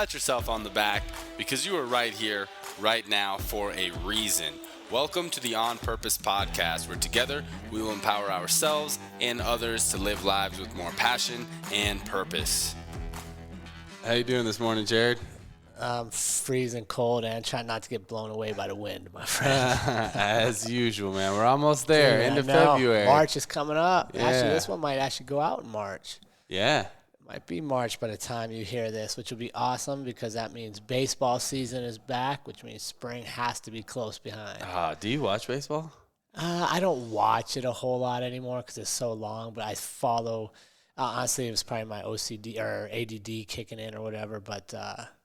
pat yourself on the back because you are right here, right now for a reason. Welcome to the On Purpose podcast, where together we will empower ourselves and others to live lives with more passion and purpose. How you doing this morning, Jared? I'm freezing cold and trying not to get blown away by the wind, my friend. As usual, man. We're almost there. Dude, End of know. February. March is coming up. Yeah. Actually, this one might actually go out in March. Yeah. It might be March by the time you hear this, which will be awesome because that means baseball season is back, which means spring has to be close behind. Do you watch baseball? I don't watch it a whole lot anymore because it's so long, but I follow. Honestly, it was probably my OCD or ADD kicking in or whatever, but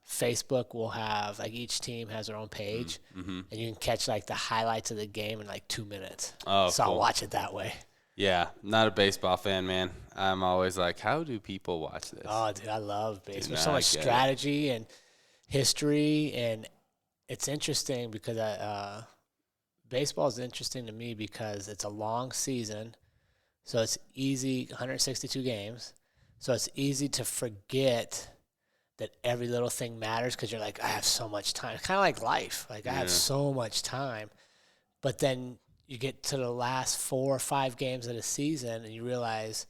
Facebook will have, like, each team has their own page, and you can catch, like, the highlights of the game in, like, 2 minutes. Oh, so cool. I'll watch it that way. Yeah, not a baseball fan, man. I'm always like, how do people watch this? Oh, dude, I love baseball. Dude, So I much get strategy and history, and it's interesting because baseball is interesting to me because it's a long season, so it's easy, 162 games, so it's easy to forget that every little thing matters because you're like, I have so much time. It's kind of like life. Like, I have so much time. But then you get to the last 4 or 5 games of the season and you realize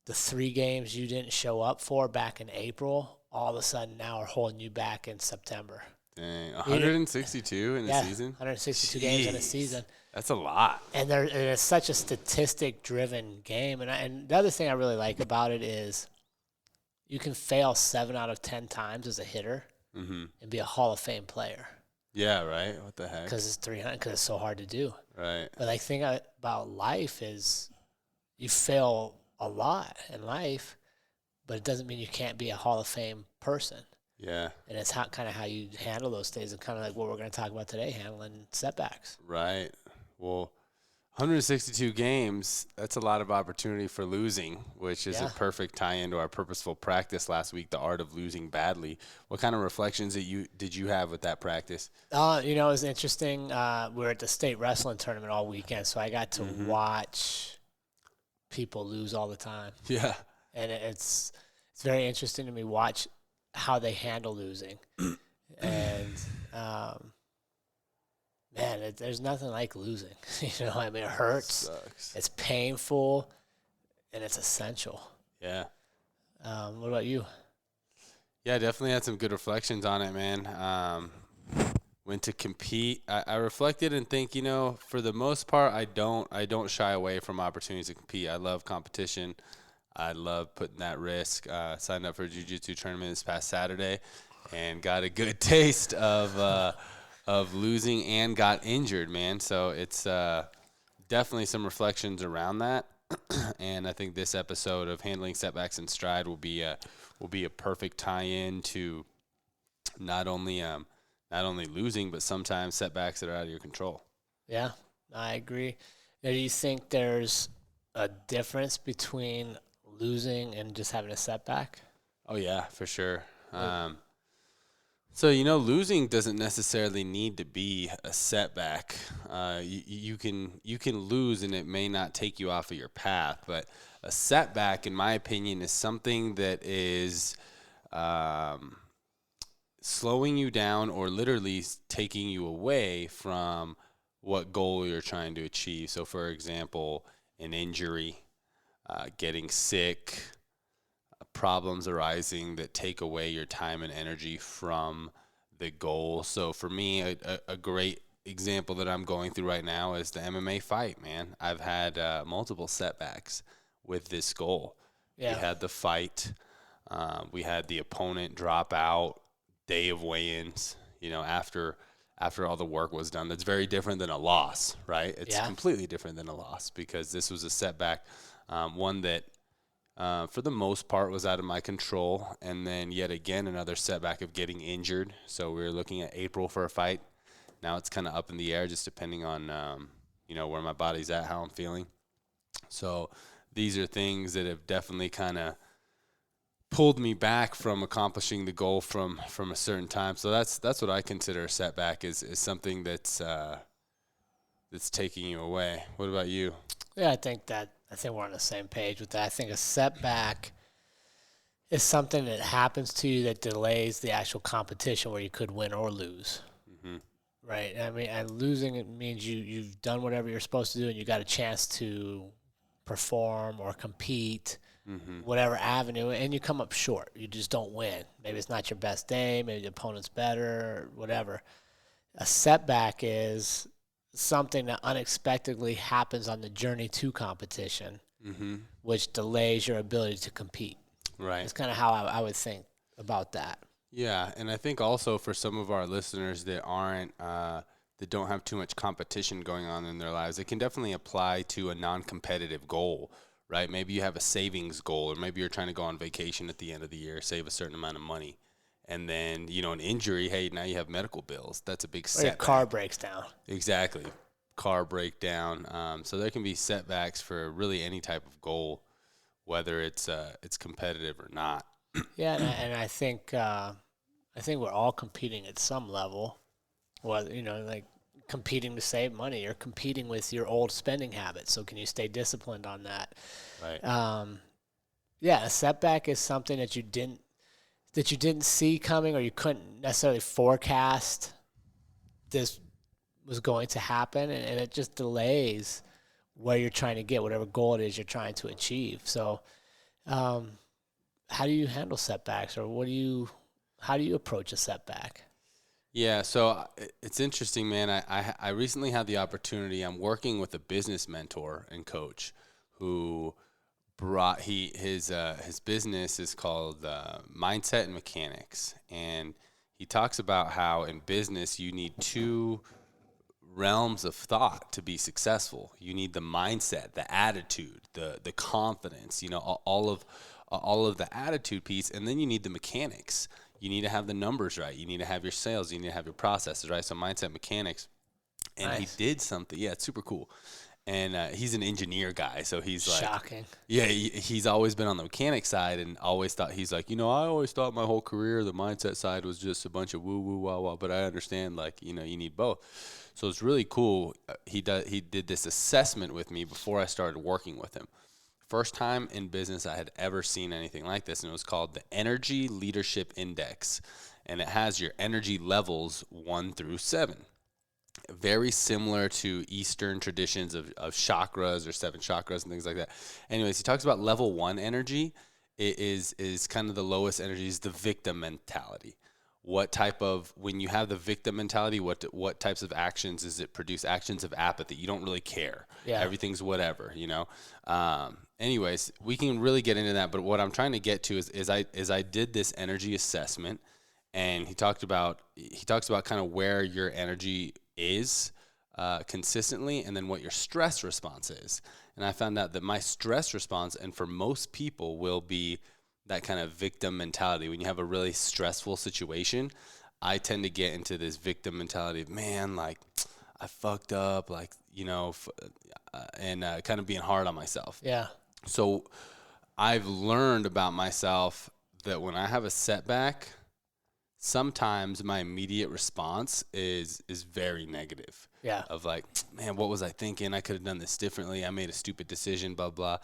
the 3 games you didn't show up for back in April, all of a sudden now are holding you back in September. Dang, 162 in a season? 162 games in a season. That's a lot. And it's such a statistic-driven game. And the other thing I really like about it is you can fail 7 out of 10 times as a hitter and be a Hall of Fame player. Yeah, right? What the heck? Because it's 300, because it's so hard to do. Right. But the thing about life is you fail a lot in life, but it doesn't mean you can't be a Hall of Fame person. Yeah. And it's kind of how you handle those things, and kind of like what we're going to talk about today, handling setbacks. Right. Well, 162 games, that's a lot of opportunity for losing, which is a perfect tie-in to our purposeful practice last week, the art of losing badly. What kind of reflections did you have with that practice? It was interesting. We were at the state wrestling tournament all weekend, so I got to watch people lose all the time. Yeah. And it's very interesting to me watch how they handle losing. And man, there's nothing like losing. It hurts. It sucks. It's painful, and it's essential. Yeah. What about you? Yeah, definitely had some good reflections on it, man. When to compete, I reflected and think, for the most part, I don't shy away from opportunities to compete. I love competition. I love putting that risk. Signed up for a jiu-jitsu tournament this past Saturday and got a good taste of losing and got injured, man. So it's definitely some reflections around that. And I think this episode of Handling Setbacks in Stride will be a perfect tie-in to not only losing, but sometimes setbacks that are out of your control. Yeah, I agree. Now, do you think there's a difference between losing and just having a setback? Oh, yeah, for sure. So, losing doesn't necessarily need to be a setback. You can lose and it may not take you off of your path, but a setback, in my opinion, is something that is slowing you down or literally taking you away from what goal you're trying to achieve. So, for example, an injury, getting sick, problems arising that take away your time and energy from the goal. So for me, a great example that I'm going through right now is the MMA fight, man. I've had multiple setbacks with this goal. Yeah. We had the fight. We had the opponent drop out, day of weigh-ins, after all the work was done. That's very different than a loss, right? It's completely different than a loss because this was a setback, one that for the most part was out of my control, and then yet again another setback of getting injured. So we were looking at April for a fight. Now it's kind of up in the air, just depending on where my body's at, how I'm feeling. So these are things that have definitely kind of pulled me back from accomplishing the goal from a certain time. So that's what I consider a setback is something that's taking you away. What about you? Yeah, I think we're on the same page with that. I think a setback is something that happens to you that delays the actual competition where you could win or lose. Mm-hmm. Right. I mean, and losing it means you've done whatever you're supposed to do and you got a chance to perform or compete, Mm-hmm. whatever avenue, and you come up short. You just don't win. Maybe it's not your best day. Maybe the opponent's better, or whatever. A setback is something that unexpectedly happens on the journey to competition, Mm-hmm. which delays your ability to compete. Right. That's kind of how I would think about that. Yeah, and I think also for some of our listeners that aren't that don't have too much competition going on in their lives, it can definitely apply to a non-competitive goal, right? Maybe you have a savings goal, or maybe you're trying to go on vacation at the end of the year, save a certain amount of money, and then an injury. Hey, now you have medical bills. That's a big Or setback. your car breaks down. Exactly, car breakdown. So there can be setbacks for really any type of goal, whether it's competitive or not. Yeah, and I think we're all competing at some level. Well, like competing to save money or competing with your old spending habits. So can you stay disciplined on that? Right. Yeah, a setback is something that you didn't see coming, or you couldn't necessarily forecast this was going to happen, and it just delays where you're trying to get, whatever goal it is you're trying to achieve. So how do you handle setbacks, or how do you approach a setback? Yeah, so it's interesting, man. I recently had the opportunity. I'm working with a business mentor and coach who brought his business is called Mindset and Mechanics, and he talks about how in business you need two realms of thought to be successful. You need the mindset, the attitude, the confidence, all of the attitude piece, and then you need the mechanics. You need to have the numbers right. You need to have your sales. You need to have your processes right. So mindset, mechanics. And Nice. he did something. Yeah, it's super cool. And he's an engineer guy, so he's like, Shocking. yeah, he's always been on the mechanic side, and always thought, he's like, I always thought my whole career the mindset side was just a bunch of woo woo wah wah, but I understand, like, you need both. So it's really cool. He did this assessment with me before I started working with him. First time in business I had ever seen anything like this, and it was called the Energy Leadership Index, and it has your energy levels 1 through 7. Very similar to Eastern traditions of chakras or 7 chakras and things like that. Anyways, he talks about level 1 energy. It is kind of the lowest energy, is the victim mentality. When you have the victim mentality, what types of actions does it produce? Actions of apathy. You don't really care. Yeah. Everything's whatever, Anyways, we can really get into that, but what I'm trying to get to is I did this energy assessment, and he talks about kind of where your energy is consistently, and then what your stress response is. And I found out that my stress response, and for most people, will be that kind of victim mentality. When you have a really stressful situation, I tend to get into this victim mentality of, man, like, I fucked up, like, and kind of being hard on myself. Yeah. So I've learned about myself that when I have a setback, sometimes my immediate response is very negative. Yeah. Of like, man, what was I thinking? I could have done this differently. I made a stupid decision, blah, blah.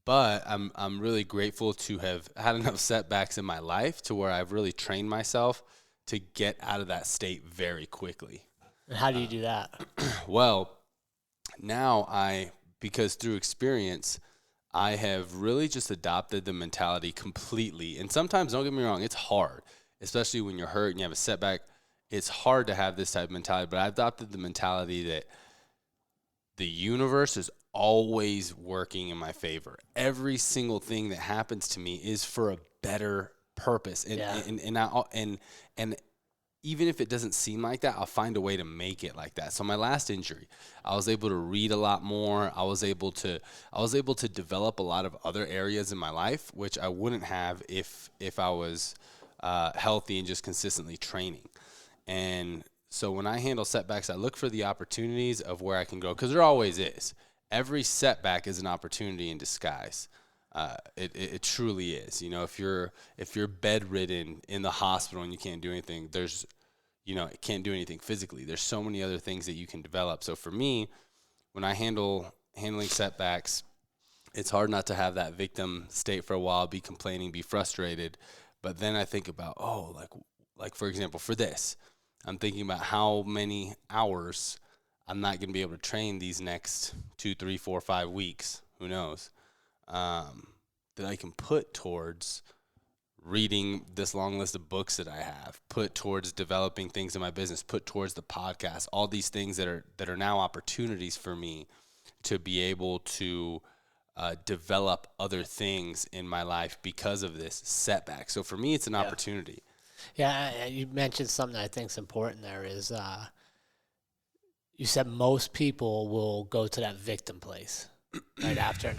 But I'm really grateful to have had enough setbacks in my life to where I've really trained myself to get out of that state very quickly. And how do you do that? Well, now because through experience, I have really just adopted the mentality completely. And sometimes, don't get me wrong, it's hard, especially when you're hurt and you have a setback. It's hard to have this type of mentality, but I've adopted the mentality that the universe is always working in my favor. Every single thing that happens to me is for a better purpose. And even if it doesn't seem like that, I'll find a way to make it like that. So my last injury, I was able to read a lot more. I was able to develop a lot of other areas in my life, which I wouldn't have if I was healthy and just consistently training. And so when I handle setbacks, I look for the opportunities of where I can go, because there always is. Every setback is an opportunity in disguise. It truly is. If you're bedridden in the hospital and you can't do anything, it can't do anything physically. There's so many other things that you can develop. So for me, when I handling setbacks, it's hard not to have that victim state for a while, be complaining, be frustrated. But then I think about, like for example, for this, I'm thinking about how many hours I'm not going to be able to train these next 2, 3, 4, 5 weeks. Who knows? That I can put towards reading this long list of books that I have, put towards developing things in my business, put towards the podcast, all these things that are now opportunities for me to be able to develop other things in my life because of this setback. So for me, it's an opportunity. Yeah, you mentioned something I think is important there is you said most people will go to that victim place right after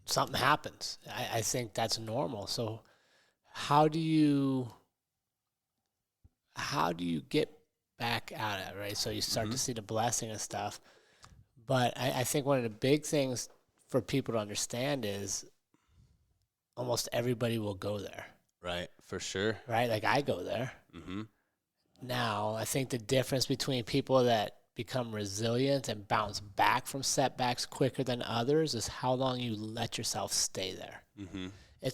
something happens. I think that's normal. So how do you get back at it, right? So you start to see the blessing and stuff. But I think one of the big things for people to understand is almost everybody will go there. Right, for sure. Right? Like I go there. Mm-hmm. Now, I think the difference between people that become resilient and bounce back from setbacks quicker than others is how long you let yourself stay there. Mm-hmm.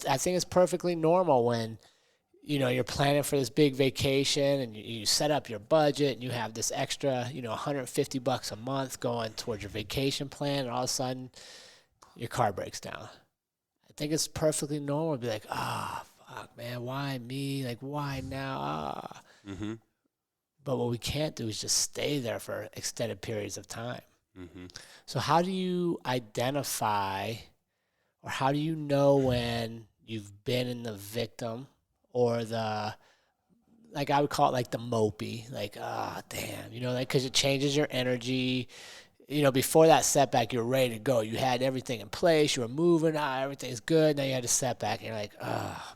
I think it's perfectly normal when, you're planning for this big vacation and you set up your budget and you have this extra, $150 a month going towards your vacation plan, and all of a sudden your car breaks down. I think it's perfectly normal to be like, fuck, man, why me? Like, why now? Mm-hmm. But what we can't do is just stay there for extended periods of time. Mm-hmm. So how do you identify, or how do you know when you've been in the victim or the, like I would call it like the mopey, like, damn, like, because it changes your energy. Before that setback, you were ready to go. You had everything in place. You were moving. Everything's good. Now you had a setback, and you're like,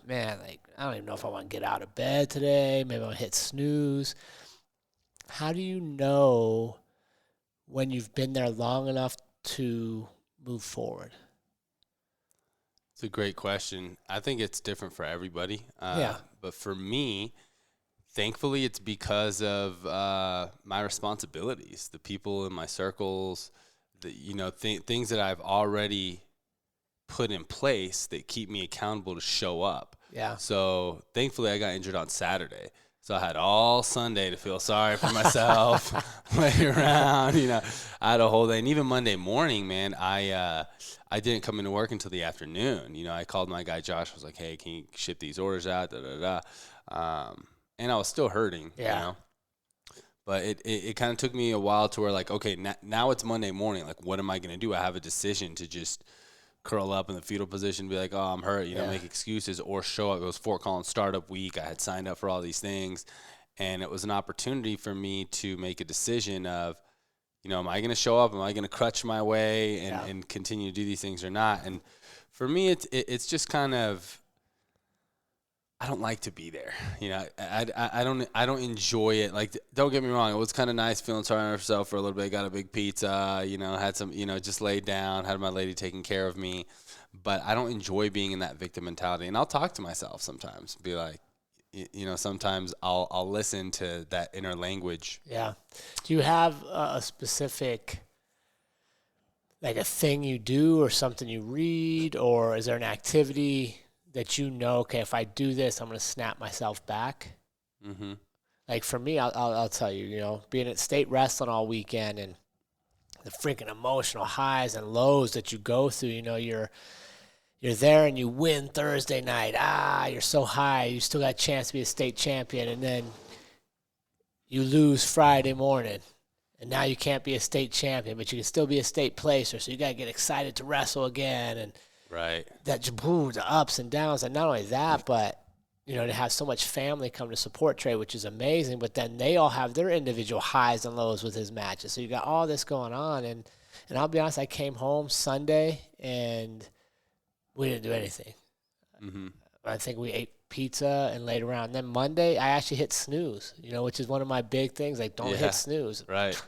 man, like, I don't even know if I want to get out of bed today. Maybe I'll hit snooze. How do you know when you've been there long enough to move forward? It's a great question. I think it's different for everybody. But for me, thankfully, it's because of my responsibilities, the people in my circles, things that I've already put in place that keep me accountable to show up. Yeah. So thankfully, I got injured on Saturday. So I had all Sunday to feel sorry for myself, lay around, I had a whole day. And even Monday morning, man, I didn't come into work until the afternoon. I called my guy, Josh, I was like, hey, can you ship these orders out, and I was still hurting, But it kind of took me a while to where, like, okay, now it's Monday morning. Like, what am I going to do? I have a decision to just curl up in the fetal position, be like, oh, I'm hurt, make excuses, or show up. It was Fort Collins startup week. I had signed up for all these things, and it was an opportunity for me to make a decision of, am I going to show up? Am I going to crutch my way and continue to do these things or not? And for me, it's just kind of, I don't like to be there. I don't enjoy it. Like, don't get me wrong. It was kind of nice feeling sorry for myself for a little bit. Got a big pizza, had some, just laid down, had my lady taking care of me. But I don't enjoy being in that victim mentality. And I'll talk to myself sometimes, be like, sometimes I'll listen to that inner language. Yeah. Do you have a specific, like a thing you do or something you read, or is there an activity that okay, if I do this, I'm going to snap myself back? Mm-hmm. Like for me, I'll tell you, being at state wrestling all weekend and the freaking emotional highs and lows that you go through, you're there and you win Thursday night. You're so high. You still got a chance to be a state champion. And then you lose Friday morning. And now you can't be a state champion, but you can still be a state placer. So you got to get excited to wrestle again. And right. The ups and downs. And not only that, but, to have so much family come to support Trey, which is amazing. But then they all have their individual highs and lows with his matches. So you got all this going on. And I'll be honest, I came home Sunday and we didn't do anything. Mm-hmm. I think we ate pizza and laid around. And then Monday, I actually hit snooze, which is one of my big things. Like, don't hit snooze. Right.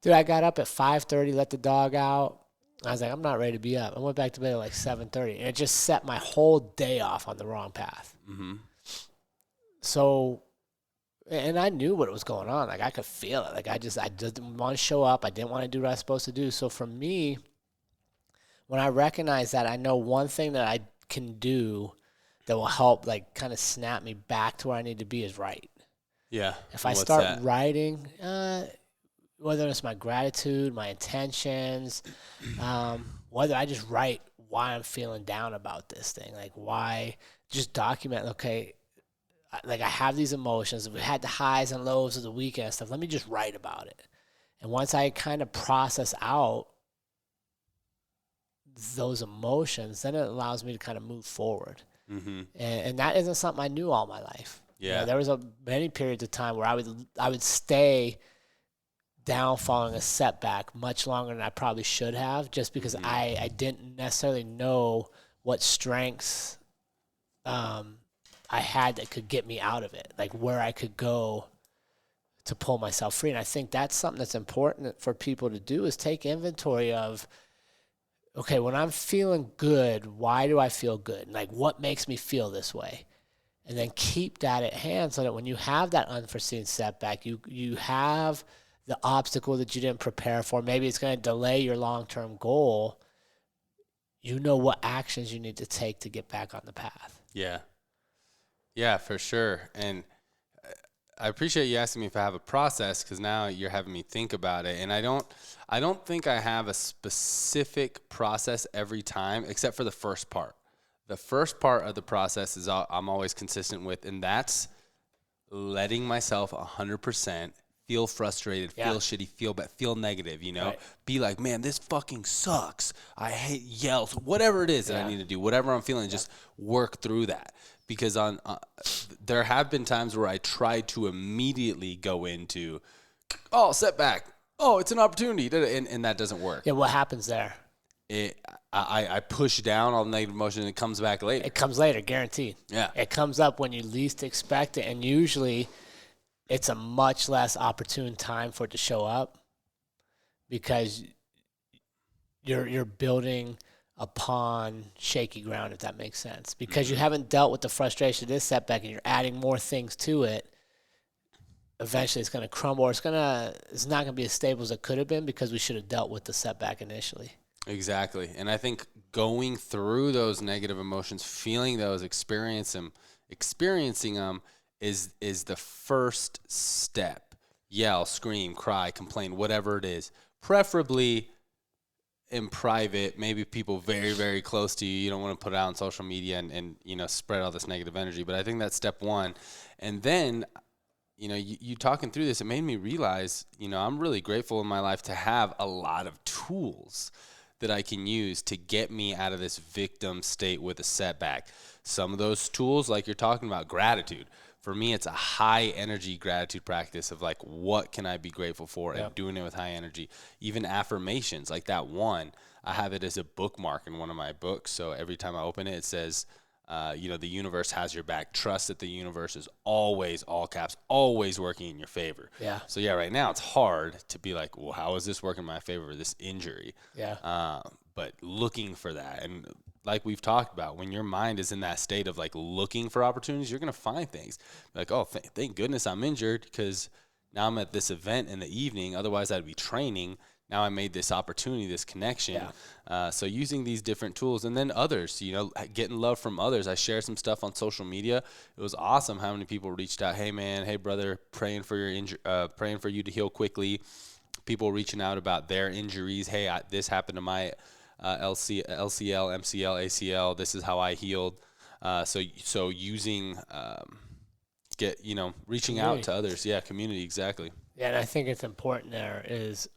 Dude, I got up at 5:30, let the dog out. I was like, I'm not ready to be up. I went back to bed at like 7:30, and it just set my whole day off on the wrong path. Mm-hmm. So, and I knew what was going on. Like, I could feel it. Like, I just didn't want to show up. I didn't want to do what I was supposed to do. So for me, when I recognize that, I know one thing that I can do that will help, like, kind of snap me back to where I need to be is write. Yeah. If I start writing, whether it's my gratitude, my intentions, whether I just write why I'm feeling down about this thing, like why, just document, okay, like I have these emotions, we had the highs and lows of the weekend and stuff, let me just write about it. And once I kind of process out those emotions, then it allows me to kind of move forward. Mm-hmm. And that isn't something I knew all my life. Yeah. You know, there was many periods of time where I would stay down following a setback much longer than I probably should have, just because I didn't necessarily know what strengths I had that could get me out of it, like where I could go to pull myself free. And I think that's something that's important for people to do, is take inventory of, okay, when I'm feeling good, why do I feel good? Like, what makes me feel this way? And then keep that at hand so that when you have that unforeseen setback, you have the obstacle that you didn't prepare for. Maybe it's going to delay your long-term goal. You know what actions you need to take to get back on the path. Yeah. Yeah, for sure. And I appreciate you asking me if I have a process, because now you're having me think about it. And I don't think I have a specific process every time, except for the first part. The first part of the process is I'm always consistent with, and that's letting myself 100% feel frustrated, feel shitty, feel negative, you know? Right. Be like, man, this fucking sucks. I hate yells, whatever it is that I need to do, whatever I'm feeling, just work through that. Because there have been times where I tried to immediately go into, setback. Oh, it's an opportunity. And that doesn't work. Yeah, what happens there? I push down all the negative emotion, and it comes back later. It comes later, guaranteed. Yeah. It comes up when you least expect it, and usually it's a much less opportune time for it to show up, because you're building upon shaky ground, if that makes sense. Because you haven't dealt with the frustration of this setback and you're adding more things to it, eventually it's going to crumble, or it's not going to be as stable as it could have been, because we should have dealt with the setback initially. Exactly. And I think going through those negative emotions, feeling those, experiencing them is the first step. Yell, scream, cry, complain, whatever it is. Preferably in private, maybe people very, very close to you. You don't want to put it out on social media and spread all this negative energy. But I think that's step one. And then, you talking through this, it made me realize, I'm really grateful in my life to have a lot of tools that I can use to get me out of this victim state with a setback. Some of those tools, like you're talking about, gratitude. For me, it's a high energy gratitude practice of, like, what can I be grateful for, and doing it with high energy. Even affirmations, like that one, I have it as a bookmark in one of my books. So every time I open it, it says, the universe has your back. Trust that the universe is always, all caps, always working in your favor. Yeah. So right now it's hard to be like, well, how is this working in my favor, this injury? Yeah. But looking for that, and like we've talked about, when your mind is in that state of, like, looking for opportunities, you're going to find things. Like, oh, thank goodness I'm injured, because now I'm at this event in the evening. Otherwise, I'd be training. Now I made this opportunity, this connection. Yeah. So using these different tools, and then others, getting love from others. I share some stuff on social media. It was awesome how many people reached out. Hey, man. Hey, brother. Praying for you to heal quickly. People reaching out about their injuries. Hey, this happened to my LCL, MCL, ACL. This is how I healed. So using, reaching out to others. Yeah, community, exactly. Yeah, and I think it's important there is,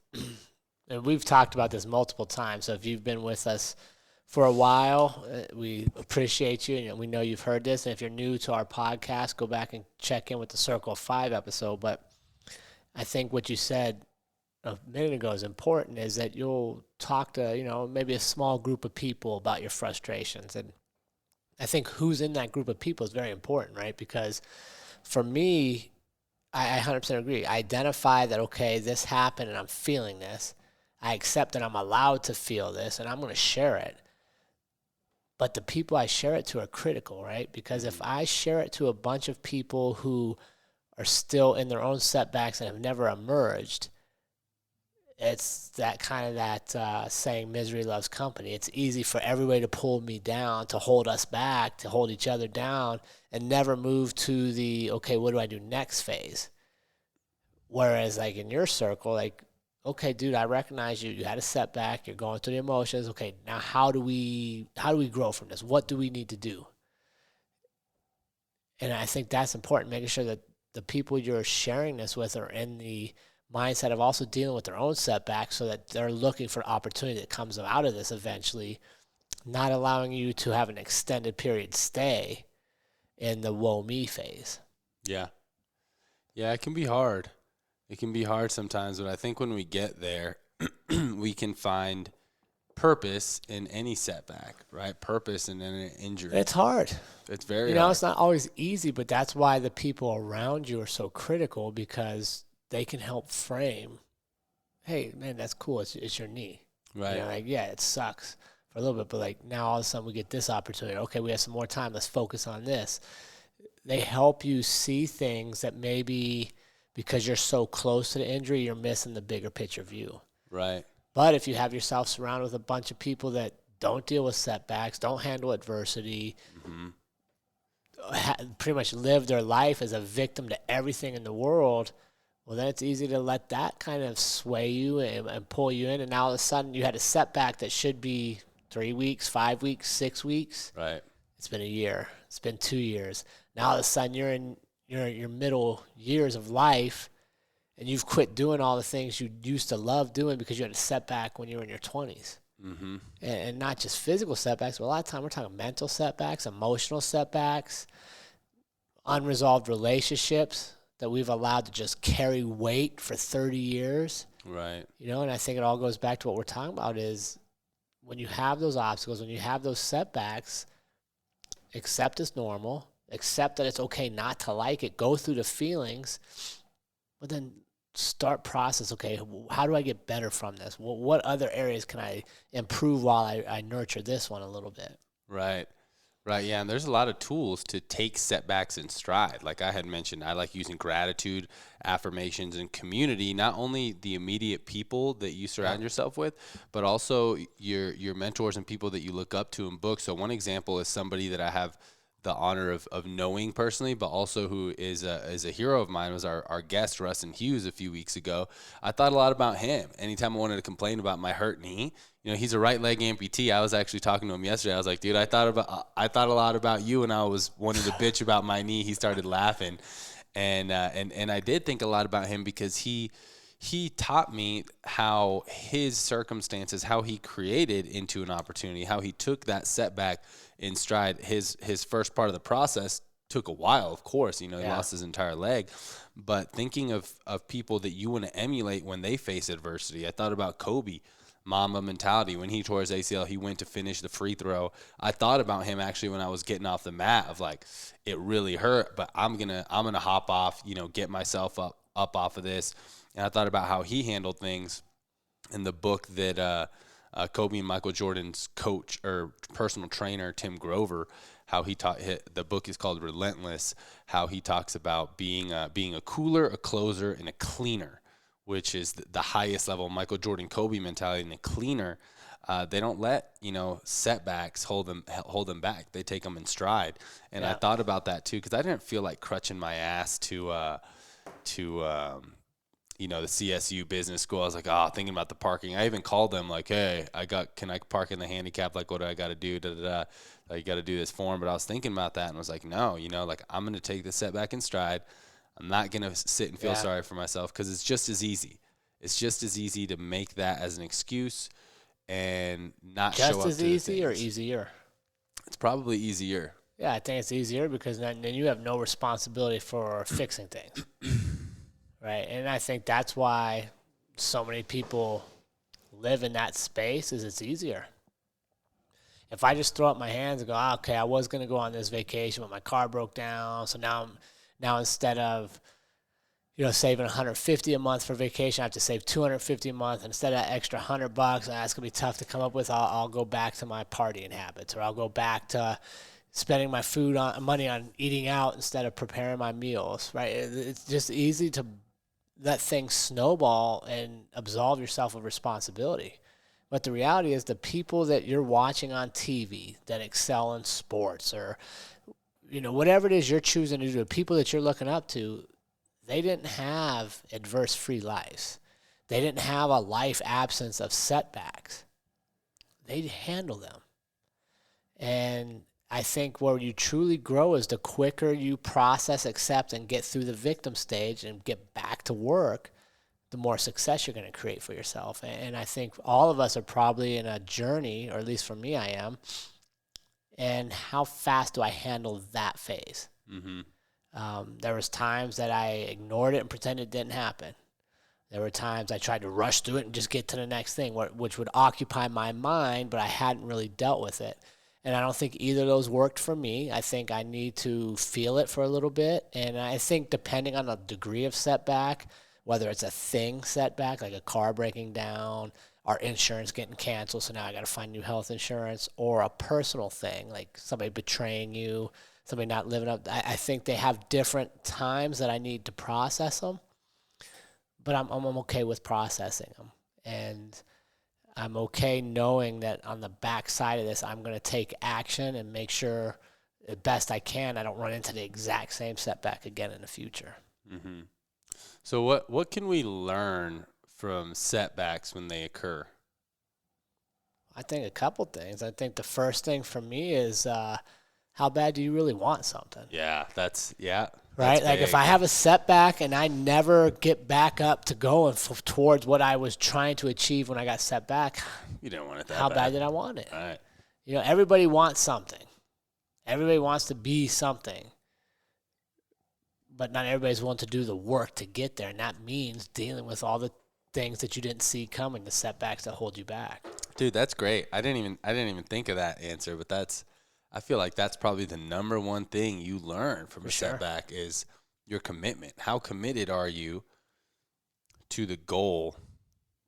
and we've talked about this multiple times, so if you've been with us for a while, we appreciate you, and we know you've heard this. And if you're new to our podcast, go back and check in with the Circle of 5 episode. But I think what you said a minute ago is important, is that you'll talk to, maybe a small group of people about your frustrations. And I think who's in that group of people is very important, right? Because for me, I 100% agree. I identify that, okay, this happened and I'm feeling this. I accept that I'm allowed to feel this, and I'm going to share it. But the people I share it to are critical, right? Because if I share it to a bunch of people who are still in their own setbacks and have never emerged, It's that kind of that saying, misery loves company. It's easy for everybody to pull me down, to hold us back, to hold each other down, and never move to the, okay, what do I do next phase? Whereas like in your circle, like, okay, dude, I recognize you. You had a setback. You're going through the emotions. Okay, now how do we grow from this? What do we need to do? And I think that's important, making sure that the people you're sharing this with are in the mindset of also dealing with their own setbacks, so that they're looking for opportunity that comes out of this eventually, not allowing you to have an extended period stay in the woe me phase. Yeah. Yeah, it can be hard. It can be hard sometimes, but I think when we get there, we can find purpose in any setback, right? Purpose in any injury. It's hard. It's very You know, hard. it's not always easy, but that's why the people around you are so critical, because they can help frame, hey, man, that's cool. It's your knee. Right. You know, like, yeah, it sucks for a little bit, but like now all of a sudden we get this opportunity. Okay, we have some more time. Let's focus on this. They help you see things that maybe because you're so close to the injury, you're missing the bigger picture view. Right. But if you have yourself surrounded with a bunch of people that don't deal with setbacks, don't handle adversity, pretty much live their life as a victim to everything in the world, well, then it's easy to let that kind of sway you and pull you in. And now all of a sudden you had a setback that should be 3 weeks, 5 weeks, 6 weeks. Right. It's been a year. It's been 2 years. Now all of a sudden you're in your middle years of life, and you've quit doing all the things you used to love doing because you had a setback when you were in your 20s. Mm-hmm. And not just physical setbacks, but a lot of time we're talking mental setbacks, emotional setbacks, unresolved relationships that we've allowed to just carry weight for 30 years. Right. You know, and I think it all goes back to what we're talking about is when you have those obstacles, when you have those setbacks, accept it's normal, accept that it's okay not to like it, go through the feelings, but then start process, okay, how do I get better from this? What other areas can I improve while I nurture this one a little bit? Right. Right, yeah, and there's a lot of tools to take setbacks in stride. Like I had mentioned, I like using gratitude, affirmations, and community, not only the immediate people that you surround yourself with, but also your mentors and people that you look up to in books. So one example is somebody that I have the honor of knowing personally, but also who is a hero of mine, was our guest, Rustin Hughes, a few weeks ago. I thought a lot about him. Anytime I wanted to complain about my hurt knee, you know, he's a right leg amputee. I was actually talking to him yesterday. I was like, dude, I thought a lot about you when I was wanting to bitch about my knee. He started laughing. And I did think a lot about him because he taught me how his circumstances, how he created into an opportunity, how he took that setback in stride. His first part of the process took a while, of course. You know, he lost his entire leg. But thinking of people that you want to emulate when they face adversity, I thought about Kobe. Mamba mentality. When he tore his ACL, he went to finish the free throw. I thought about him actually when I was getting off the mat of like, it really hurt, but I'm gonna hop off, you know, get myself up off of this. And I thought about how he handled things in the book that Kobe and Michael Jordan's coach or personal trainer, Tim Grover, how he taught. The book is called Relentless. How he talks about being a cooler, a closer, and a cleaner, which is the highest level Michael Jordan Kobe mentality. And a cleaner, they don't let, you know, setbacks hold them back. They take them in stride. And I thought about that too, because I didn't feel like crutching my ass to you know, the CSU business school. I was like, thinking about the parking. I even called them like, hey, can I park in the handicap? Like, what do I got to do? Like, you got to do this form. But I was thinking about that and was like, no, you know, like I'm going to take the setback in stride. I'm not going to sit and feel sorry for myself, because it's just as easy. It's just as easy to make that as an excuse and not show up to the things. Just as easy or easier? It's probably easier. Yeah, I think it's easier because then you have no responsibility for fixing things. Right? And I think that's why so many people live in that space, is it's easier. If I just throw up my hands and go, okay, I was going to go on this vacation, but my car broke down, so now instead of, you know, saving $150 a month for vacation, I have to save $250 a month. And instead of that extra $100, that's going to be tough to come up with. I'll go back to my partying habits, or I'll go back to spending my money on eating out instead of preparing my meals. Right? It's just easy to. let things snowball and absolve yourself of responsibility. But the reality is the people that you're watching on TV that excel in sports or, whatever it is you're choosing to do, the people that you're looking up to, they didn't have adverse free lives. They didn't have a life absence of setbacks. They handle them. And I think where you truly grow is the quicker you process, accept, and get through the victim stage and get back to work, the more success you're going to create for yourself. And I think all of us are probably in a journey, or at least for me, I am. And how fast do I handle that phase? There was times that I ignored it and pretended it didn't happen. There were times I tried to rush through it and just get to the next thing, which would occupy my mind, but I hadn't really dealt with it. And I don't think either of those worked for me. I think I need to feel it for a little bit. And I think depending on the degree of setback, whether it's a thing setback, like a car breaking down, our insurance getting canceled, so now I got to find new health insurance, or a personal thing, like somebody betraying you, somebody not living up. I think they have different times that I need to process them. But I'm okay with processing them. And I'm okay knowing that on the back side of this, I'm going to take action and make sure the best I can I don't run into the exact same setback again in the future. So what can we learn from setbacks when they occur? I think a couple things. I think the first thing for me is how bad do you really want something? Yeah, Right? Like if I have a setback and I never get back up to going towards what I was trying to achieve when I got set back, you didn't want it that how bad. bad did I want it? Right. Everybody wants something. Everybody wants to be something. But not everybody's willing to do the work to get there. And that means dealing with all the things that you didn't see coming, the setbacks that hold you back. Dude, that's great. I didn't even think of that answer, but I feel like that's probably the number one thing you learn from a setback is your commitment. How committed are you to the goal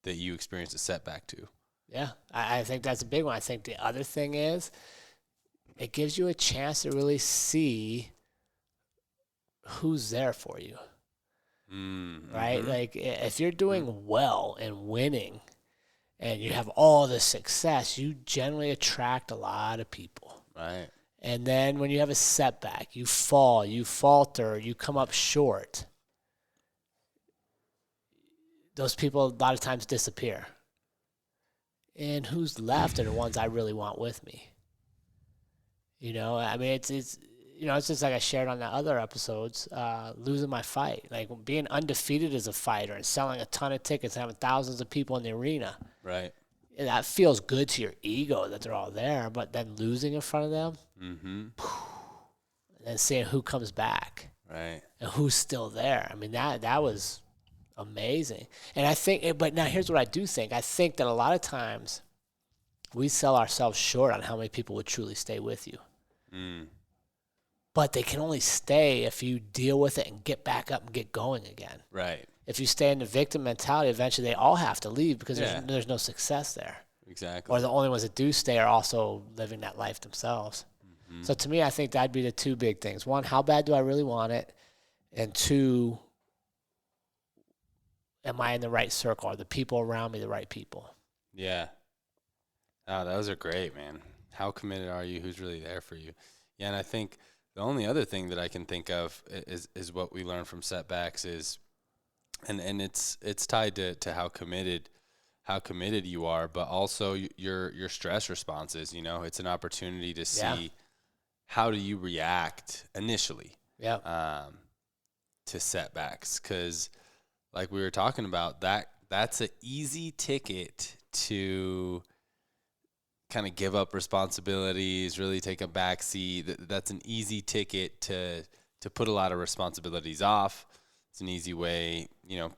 that you experienced a setback to? Yeah, I think that's a big one. I think the other thing is it gives you a chance to really see who's there for you. Right? Like if you're doing well and winning and you have all the success, you generally attract a lot of people. Right. And then when you have a setback, you fall, you falter, you come up short, those people a lot of times disappear. And who's left are the ones I really want with me. I mean, it's just like I shared on the other episodes, losing my fight. Like being undefeated as a fighter and selling a ton of tickets and having thousands of people in the arena. Right. That feels good to your ego that they're all there, but then losing in front of them, and then seeing who comes back, right, and who's still there. I mean, that was amazing. And I think, but now here's what I do think. I think that a lot of times we sell ourselves short on how many people would truly stay with you. But they can only stay if you deal with it and get back up and get going again. Right. If you stay in the victim mentality, eventually they all have to leave because there's no success there. Exactly. Or the only ones that do stay are also living that life themselves. So to me, I think that'd be the two big things. One, how bad do I really want it? And two, am I in the right circle? Are the people around me the right people? Yeah. Oh, those are great, man. How committed are you? Who's really there for you? Yeah, and I think the only other thing that I can think of is what we learn from setbacks is, and it's tied to how committed you are, but also your stress responses. It's an opportunity to see how do you react initially to setbacks, because like we were talking about, that's an easy ticket to kind of give up responsibilities, really take a back seat. That's an easy ticket to put a lot of responsibilities off. It's an easy way,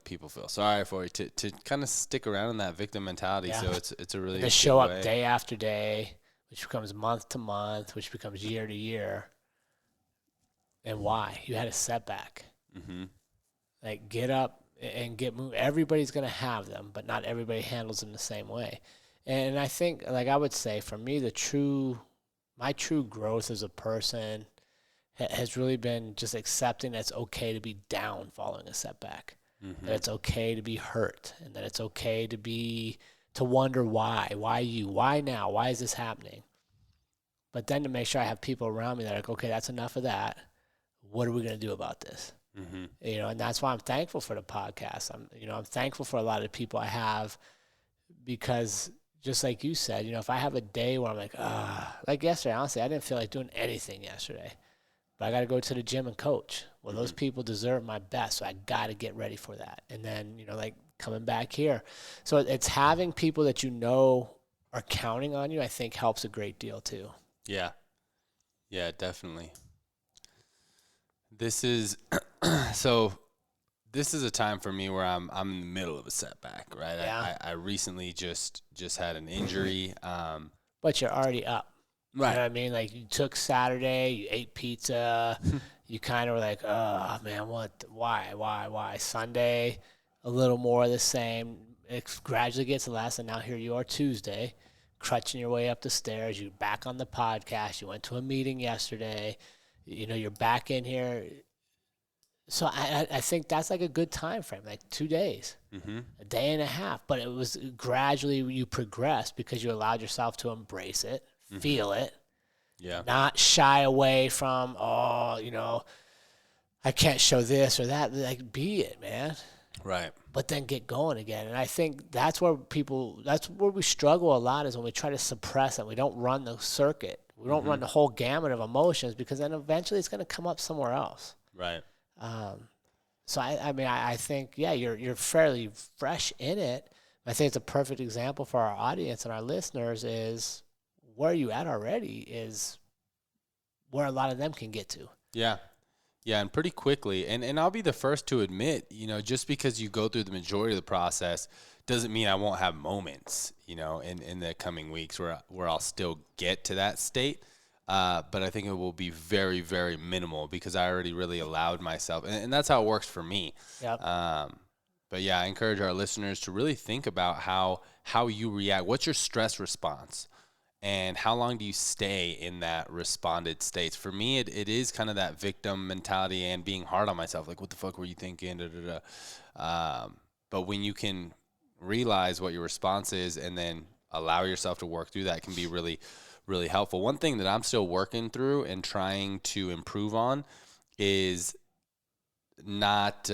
people feel sorry for you to kind of stick around in that victim mentality. Yeah. So it's a really to show up day after day, which becomes month to month, which becomes year to year. And why? You had a setback. Like get up and get moving. Everybody's going to have them, but not everybody handles them the same way. And I think, like I would say, for me, my true growth as a person has really been just accepting that it's okay to be down following a setback. that it's okay to be hurt, and that it's okay to wonder why you, why now, why is this happening? But then to make sure I have people around me that are like, okay, that's enough of that. What are we going to do about this? And that's why I'm thankful for the podcast. I'm thankful for a lot of the people I have, because just like you said, if I have a day where I'm like yesterday, honestly, I didn't feel like doing anything yesterday, but I got to go to the gym and coach. Well, those people deserve my best, so I got to get ready for that. And then, like coming back here. So it's having people that are counting on you, I think helps a great deal too. Yeah. Yeah, definitely. This is this is a time for me where I'm in the middle of a setback, right? Yeah. I recently just had an injury. But you're already up. Right. You know what I mean? Like, you took Saturday, you ate pizza, you kind of were like, oh, man, why? Sunday, a little more of the same. It gradually gets less, and now here you are Tuesday, crutching your way up the stairs. You're back on the podcast. You went to a meeting yesterday. You're back in here. So I think that's like a good time frame, like 2 days, a day and a half. But it was gradually you progressed because you allowed yourself to embrace it, feel it, not shy away from, I can't show this or that. Like, be it, man. Right. But then get going again. And I think that's where we struggle a lot, is when we try to suppress it. We don't run the circuit. We don't run the whole gamut of emotions, because then eventually it's going to come up somewhere else. Right. So I think, you're fairly fresh in it. I think it's a perfect example for our audience and our listeners is where you at already is where a lot of them can get to. Yeah. Yeah, and pretty quickly. And I'll be the first to admit, just because you go through the majority of the process doesn't mean I won't have moments, in the coming weeks where I'll still get to that state. But I think it will be very, very minimal because I already really allowed myself. And that's how it works for me. Yep. But yeah, I encourage our listeners to really think about how you react. What's your stress response? And how long do you stay in that responded state? For me, it is kind of that victim mentality and being hard on myself. Like, what the fuck were you thinking? But when you can realize what your response is and then allow yourself to work through that, can be really, really helpful. One thing that I'm still working through and trying to improve on is not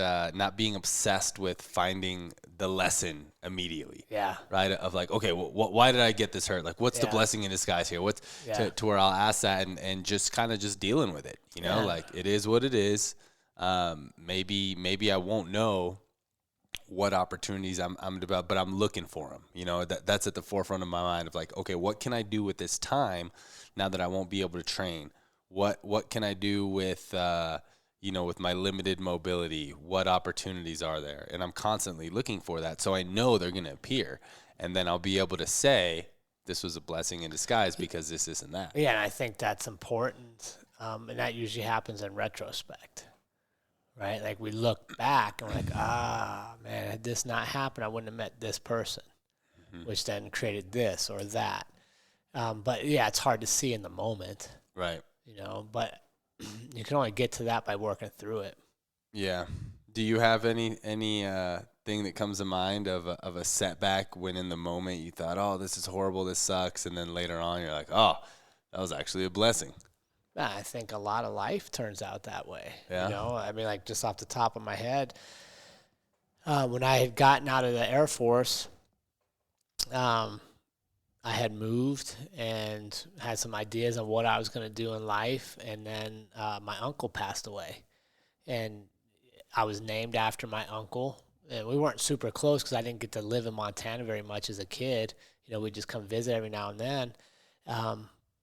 being obsessed with finding the lesson immediately. Yeah. Right. Of like, okay, why did I get this hurt? Like, what's the blessing in disguise here? To where I'll ask that and just kind of just dealing with it. Like, it is what it is. Maybe I won't know what opportunities I'm developing, but I'm looking for them. That's at the forefront of my mind of like, okay, what can I do with this time now that I won't be able to train? What can I do with with my limited mobility? What opportunities are there? And I'm constantly looking for that, so I know they're going to appear, and then I'll be able to say this was a blessing in disguise because this, and that. Yeah, and I think that's important, and that usually happens in retrospect. Right? Like, we look back and we're like, man, had this not happened, I wouldn't have met this person, which then created this or that. But yeah, it's hard to see in the moment. Right. But you can only get to that by working through it. Yeah. Do you have any thing that comes to mind of a setback when in the moment you thought, oh, this is horrible, this sucks, and then later on you're like, oh, that was actually a blessing? I think a lot of life turns out that way. Yeah. Like, just off the top of my head, when I had gotten out of the Air Force, I had moved and had some ideas on what I was going to do in life. And then my uncle passed away. And I was named after my uncle. And we weren't super close because I didn't get to live in Montana very much as a kid. We'd just come visit every now and then.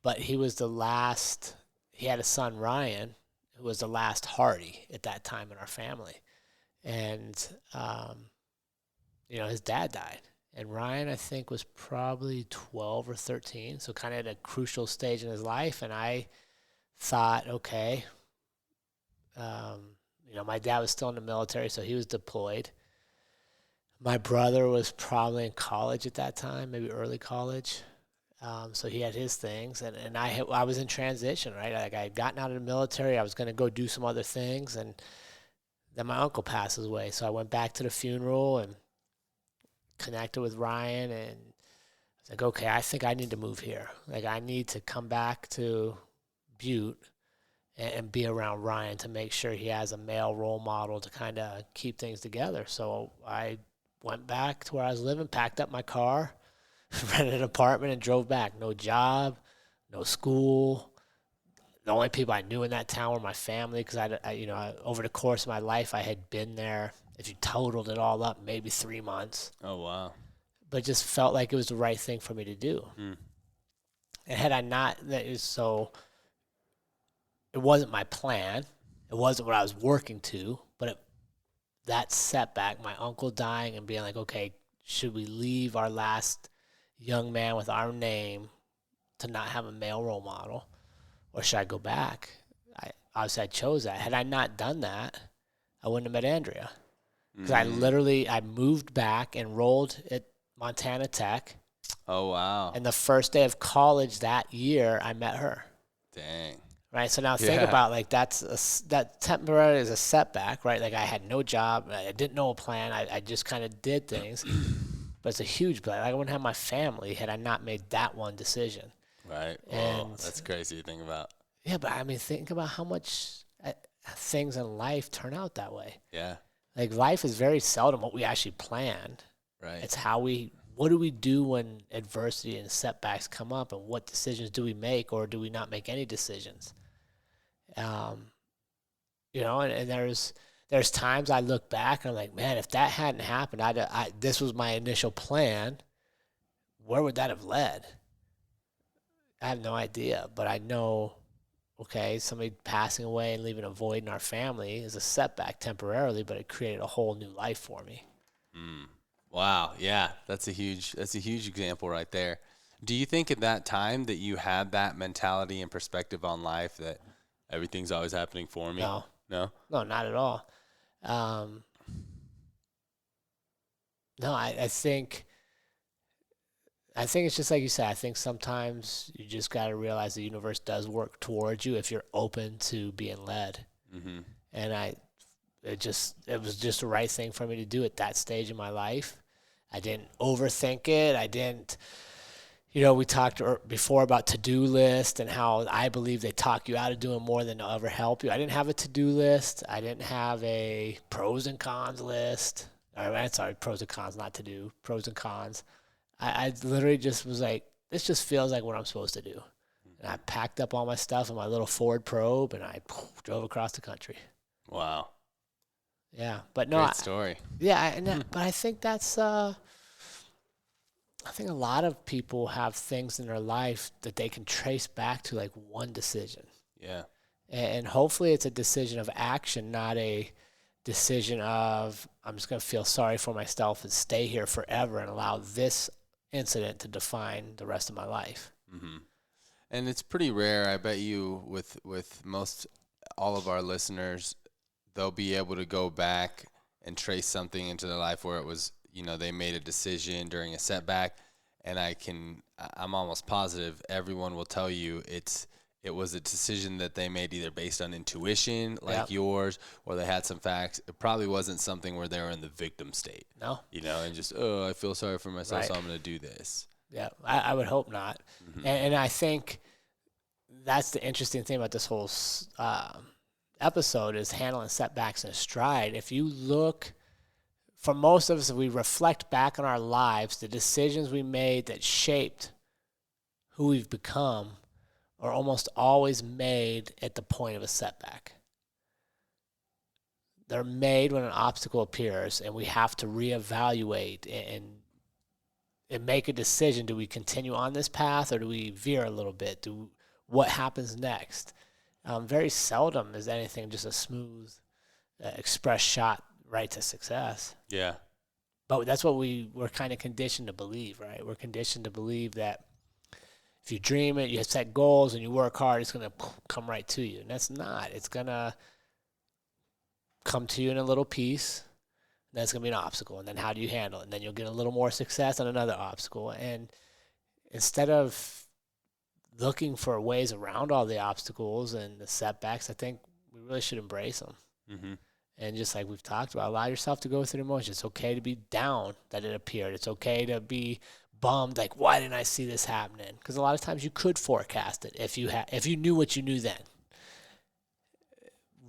But he was the last. He had a son, Ryan, who was the last Hardy at that time in our family. And, his dad died. And Ryan, I think, was probably 12 or 13, so kind of at a crucial stage in his life. And I thought, okay, my dad was still in the military, so he was deployed. My brother was probably in college at that time, maybe early college. So he had his things, and I was in transition, right? Like, I had gotten out of the military. I was going to go do some other things, and then my uncle passes away. So I went back to the funeral and connected with Ryan, and I was like, okay, I think I need to move here. Like, I need to come back to Butte and be around Ryan to make sure he has a male role model to kind of keep things together. So I went back to where I was living, packed up my car, rented an apartment, and drove back. No job, no school. The only people I knew in that town were my family, because over the course of my life, I had been there, if you totaled it all up, maybe 3 months. Oh, wow. But it just felt like it was the right thing for me to do. And had I not, so it wasn't my plan. It wasn't what I was working to, but that setback, my uncle dying and being like, okay, should we leave our last young man with our name to not have a male role model, or should I go back? Obviously I chose that. Had I not done that, I wouldn't have met Andrea. Because I moved back, enrolled at Montana Tech. Oh, wow. And the first day of college that year, I met her. Dang. Right, so now think about, like, that temporary is a setback, right? Like, I had no job, I didn't know a plan, I just kind of did things, but it's a huge plan. I wouldn't have my family had I not made that one decision. Right. And Whoa, that's crazy to think about. Yeah, but I mean, think about how much things in life turn out that way. Yeah. Like, life is very seldom what we actually planned. Right. It's what do we do when adversity and setbacks come up, and what decisions do we make, or do we not make any decisions? And there's times I look back and I'm like, man, if that hadn't happened, this was my initial plan, where would that have led? I have no idea, but I know, okay, somebody passing away and leaving a void in our family is a setback temporarily, but it created a whole new life for me. Wow. Yeah. That's a huge example right there. Do you think at that time that you had that mentality and perspective on life, that everything's always happening for me? No, not at all. No, I think it's just like you said. I think sometimes you just got to realize the universe does work towards you if you're open to being led. And it was just the right thing for me to do at that stage in my life. I didn't overthink it. I didn't, we talked before about to-do list and how I believe they talk you out of doing more than they'll ever help you. I didn't have a to-do list. I didn't have a pros and cons list. Pros and cons, not to do, pros and cons. I literally just was like, this just feels like what I'm supposed to do. And I packed up all my stuff in my little Ford Probe, and I drove across the country. Wow. Yeah, but no. Great story. But I think that's, I think a lot of people have things in their life that they can trace back to, like, one decision. Yeah. And hopefully it's a decision of action, not a decision of, I'm just going to feel sorry for myself and stay here forever and allow this incident to define the rest of my life. And it's pretty rare, I bet you, with most all of our listeners, they'll be able to go back and trace something into their life where it was, they made a decision during a setback. And I'm almost positive everyone will tell you it was a decision that they made either based on intuition, like yours, or they had some facts. It probably wasn't something where they were in the victim state. No. And just, I feel sorry for myself, so I'm going to do this. Yeah, I would hope not. And I think that's the interesting thing about this whole episode is handling setbacks in stride. If you look, for most of us, if we reflect back on our lives, the decisions we made that shaped who we've become are almost always made at the point of a setback. They're made when an obstacle appears, and we have to reevaluate and make a decision. Do we continue on this path, or do we veer a little bit? What happens next? Very seldom is anything just a smooth express shot right to success. Yeah. But that's what we're kind of conditioned to believe, right? We're conditioned to believe that if you dream it, you set goals, and you work hard, it's going to come right to you. And that's not. It's going to come to you in a little piece. That's going to be an obstacle. And then how do you handle it? And then you'll get a little more success on another obstacle. And instead of looking for ways around all the obstacles and the setbacks, I think we really should embrace them. And just like we've talked about, allow yourself to go through the emotions. It's okay to be down that it appeared. It's okay to be bummed, like, why didn't I see this happening? Because a lot of times you could forecast it if you knew what you knew then.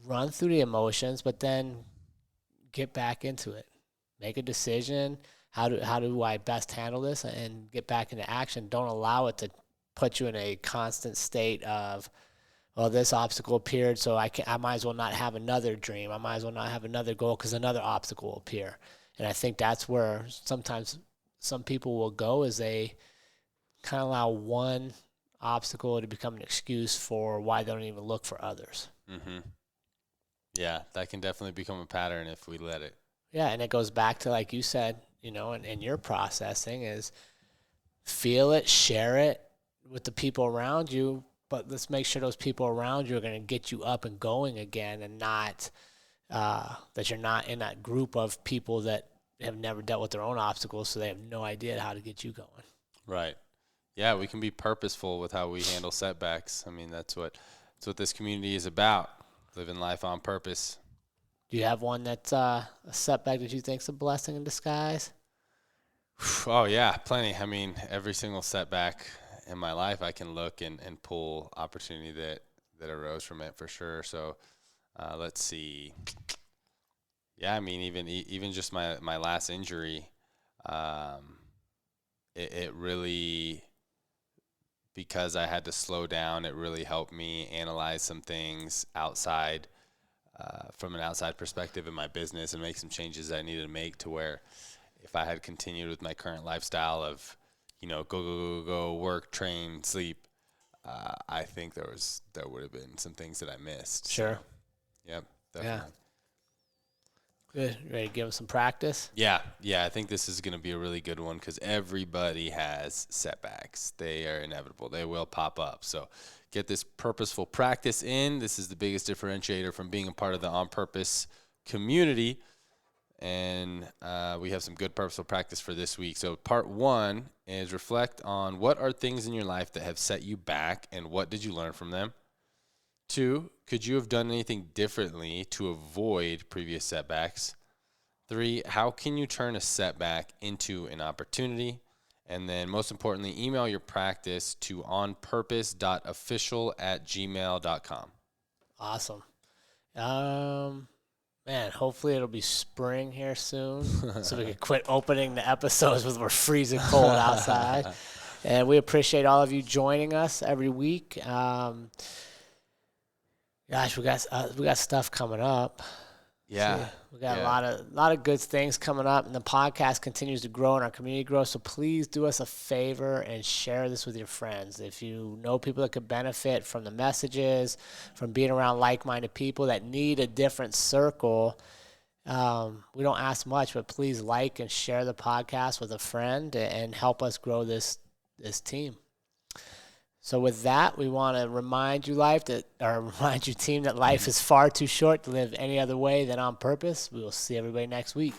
Run through the emotions, but then get back into it. Make a decision. How do I best handle this, and get back into action. Don't allow it to put you in a constant state of, well, this obstacle appeared, so I might as well not have another dream. I might as well not have another goal because another obstacle will appear. And I think that's where sometimes some people will go, is they kind of allow one obstacle to become an excuse for why they don't even look for others. Mm-hmm. Yeah, that can definitely become a pattern if we let it. Yeah, and it goes back to, like you said, and your processing is feel it, share it with the people around you, but let's make sure those people around you are going to get you up and going again, and not that you're not in that group of people that have never dealt with their own obstacles, so they have no idea how to get you going. Right. Yeah, we can be purposeful with how we handle setbacks. I mean, that's what this community is about, living life on purpose. Do you have one that's a setback that you think is a blessing in disguise? Oh, yeah, plenty. I mean, every single setback in my life, I can look and pull opportunity that arose from it for sure. So let's see. Yeah, I mean, even just my last injury, it really, because I had to slow down, it really helped me analyze some things outside, from an outside perspective in my business, and make some changes that I needed to make, to where if I had continued with my current lifestyle of, go, work, train, sleep, I think there would have been some things that I missed. Sure. So, yep, definitely. Yeah. Good. Ready to give them some practice? Yeah. I think this is going to be a really good one, because everybody has setbacks. They are inevitable. They will pop up. So get this purposeful practice in. This is the biggest differentiator from being a part of the On Purpose community. And we have some good purposeful practice for this week. So part 1 is reflect on what are things in your life that have set you back, and what did you learn from them? 2, could you have done anything differently to avoid previous setbacks? 3, how can you turn a setback into an opportunity? And then most importantly, email your practice to onpurpose.official@gmail.com. Awesome. Man, hopefully it'll be spring here soon, so we can quit opening the episodes when we're freezing cold outside. And we appreciate all of you joining us every week. Gosh, we got stuff coming up. Yeah. We got a lot of good things coming up, and the podcast continues to grow and our community grows. So please do us a favor and share this with your friends. If you know people that could benefit from the messages, from being around like-minded people that need a different circle, we don't ask much, but please like and share the podcast with a friend and help us grow this team. So with that, we want to remind you, team, that life is far too short to live any other way than on purpose. We will see everybody next week.